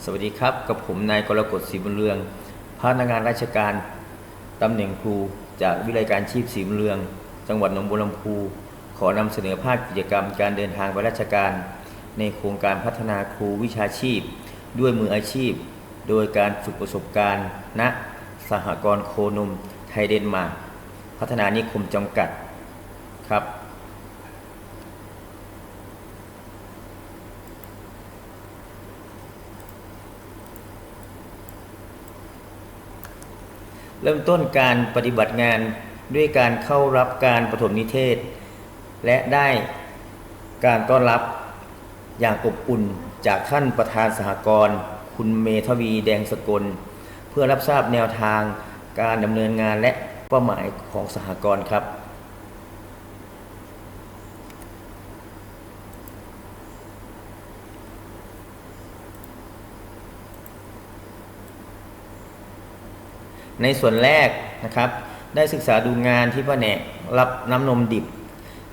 สวัสดีครับกับผมนายกรกฎศรีบุญเรืองพนักงานราชการตำแหน่งครูจากวิทยาการชีพศรีบุญเรืองจังหวัดหนองบัวลำพูขอนำเสนอภาพกิจกรรมการเดินทางไปราชการในโครงการพัฒนาครูวิชาชีพด้วยมืออาชีพโดยการฝึกประสบการณ์ณสหกรณ์โคนมไทยเดนมาร์กพัฒนานิคมจำกัดครับเริ่มต้นการปฏิบัติงานด้วยการเข้ารับการปฐมนิเทศและได้การต้อนรับอย่างอบอุ่นจากท่านประธานสหกรณ์คุณเมธวีแดงสกลเพื่อรับทราบแนวทางการดำเนินงานและเป้าหมายของสหกรณ์ครับในส่วนแรกนะครับได้ศึกษาดูงานที่แผนกรับน้ำนมดิบ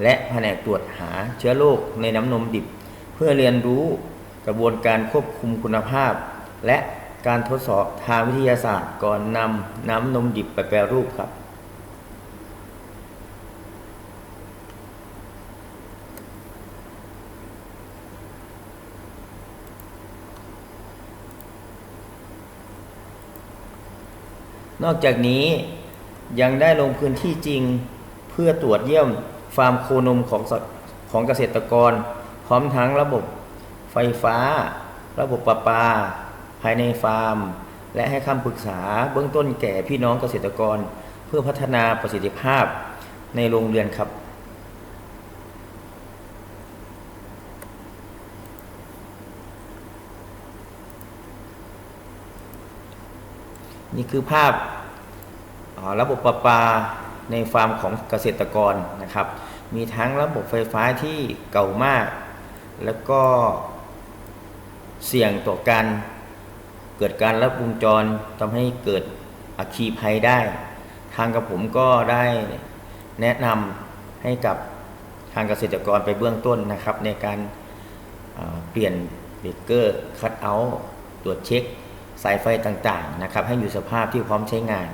และแผนกตรวจหาเชื้อโรคในน้ำนมดิบเพื่อเรียนรู้กระบวนการควบคุมคุณภาพและการทดสอบทางวิทยาศาสตร์ก่อนนำน้ำนมดิบไปแปรรูปครับนอกจากนี้ยังได้ลงพื้นที่จริงเพื่อตรวจเยี่ยมฟาร์มโคนมของเกษตรกรพร้อมทั้งระบบไฟฟ้าระบบประปาภายในฟาร์มและให้คำปรึกษาเบื้องต้นแก่พี่น้องเกษตรกรเพื่อพัฒนาประสิทธิภาพในโรงเรือนครับนี่คือภาพระบบประปาในฟาร์มของเกษตรกรนะครับมีทั้งระบบไฟฟ้าที่เก่ามากแล้วก็เสี่ยงต่อการเกิดการลัดวงจรทำให้เกิดอัคคีภัยได้ทางกับผมก็ได้แนะนำให้กับทางเกษตรกรไปเบื้องต้นนะครับในการเปลี่ยนเบรกเกอร์คัทเอาท์ตรวจเช็คสายไฟต่างๆนะครับให้อยู่สภาพที่พร้อมใช้งาน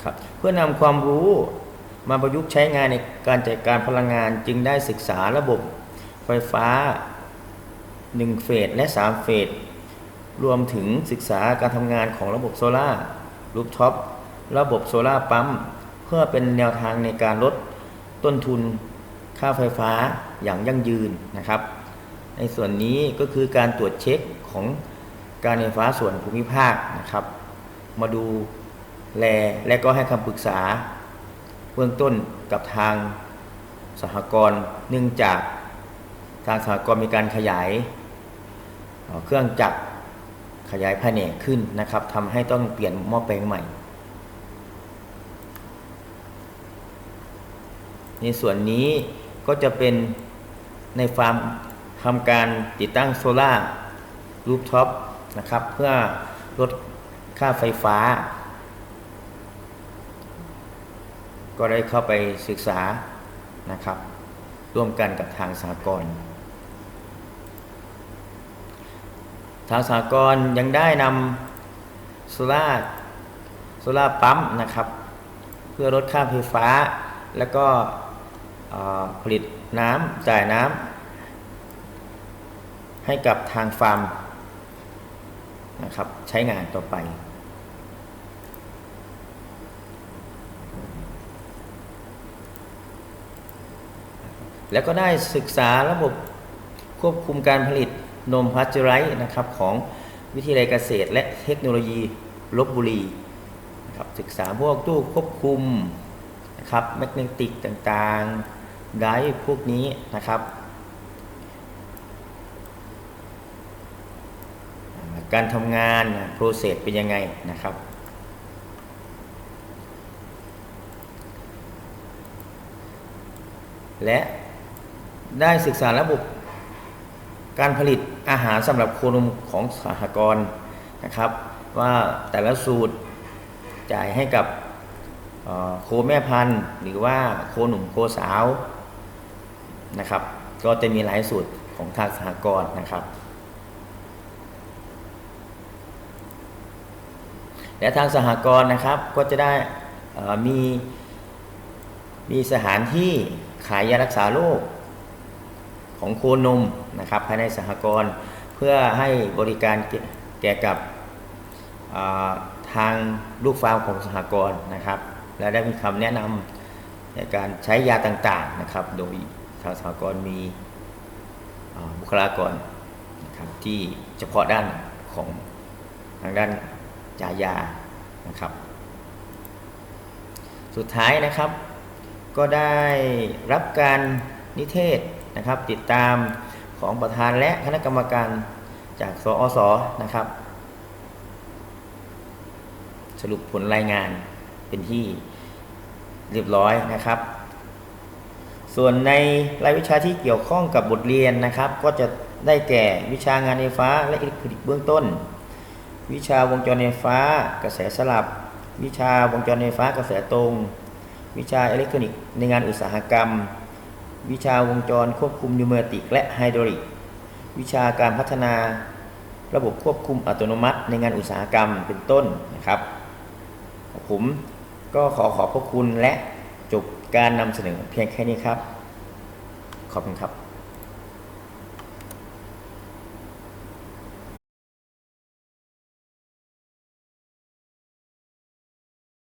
ครับเพื่อนำความรู้มาประยุกต์ใช้งานในการจัดการพลังงานจึงได้ศึกษาระบบไฟฟ้า1เฟสและ3เฟสรวมถึงศึกษาการทำงานของระบบโซล่าร์รูฟท็อประบบโซล่าร์ปั๊มเพื่อเป็นแนวทางในการลดต้นทุนค่าไฟฟ้าอย่างยั่งยืนนะครับในส่วนนี้ก็คือการตรวจเช็คของการไฟฟ้าส่วนภูมิภาคนะครับมาดูและก็ให้คำปรึกษาเบื้องต้นกับทางสหกรณ์เนื่องจากทางสหกรณ์มีการขยายเครื่องจักรขยายแผนกขึ้นนะครับทำให้ต้องเปลี่ยนหม้อแปลงใหม่ในส่วนนี้ก็จะเป็นในฟาร์มทำการติดตั้งโซล่าร์รูฟท็อปนะครับเพื่อลดค่าไฟฟ้าก็ได้เข้าไปศึกษานะครับร่วมกันกับทางสหกรณ์ยังได้นำโซล่าร์ปั๊มนะครับเพื่อลดค่าไฟฟ้าแล้วก็ผลิตน้ำจ่ายน้ำให้กับทางฟาร์มนะครับใช้งานต่อไปแล้วก็ได้ศึกษาระบบควบคุมการผลิตนมพาสเจอไรส์นะครับของวิทยาลัยเกษตรและเทคโนโลยีลพบุรีนะครับศึกษาพวกตู้ควบคุมนะครับแมกเนติกต่างๆไดร์พวกนี้นะครับการทำงานโปรเซสเป็นยังไงนะครับและได้ศึกษาระบบการผลิตอาหารสำหรับโคนมของสหกรณ์นะครับว่าแต่ละสูตรจ่ายให้กับ โคแม่พันธุ์หรือว่าโคหนุ่มโคสาวนะครับก็จะมีหลายสูตรของทางสหกรณ์นะครับและทางสหกรณ์นะครับก็จะได้มีสถานที่ขายยารักษาโรคของโคนมนะครับภายในสหกรณ์เพื่อให้บริการแก่กับทางลูกฟาร์มของสหกรณ์นะครับและได้มีคำแนะนำในการใช้ยาต่างๆนะครับโดยทางสหกรณ์มีบุคลากรนะครับที่เฉพาะด้านของทางด้านจ่ายยานะครับสุดท้ายนะครับก็ได้รับการนิเทศนะครับติดตามของประธานและคณะกรรมการจากสอสนะครับสรุปผลรายงานเป็นที่เรียบร้อยนะครับส่วนในรายวิชาที่เกี่ยวข้องกับบทเรียนนะครับก็จะได้แก่วิชางานไฟฟ้าและอิเล็กทรอนิกส์เบื้องต้นวิชาวงจรไฟฟ้ากระแสสลับวิชาวงจรไฟฟ้ากระแสตรงวิชาอิเล็กทรอนิกส์ในงานอุตสาหกรรมวิชาวงจรควบคุมนิวเมติกและไฮดรอลิกวิชาการพัฒนาระบบควบคุมอัตโนมัติในงานอุตสาหกรรมเป็นต้นนะครับผมก็ขอบพระคุณและจบการนำเสนอเพียงแค่นี้ครับขอบคุณครับ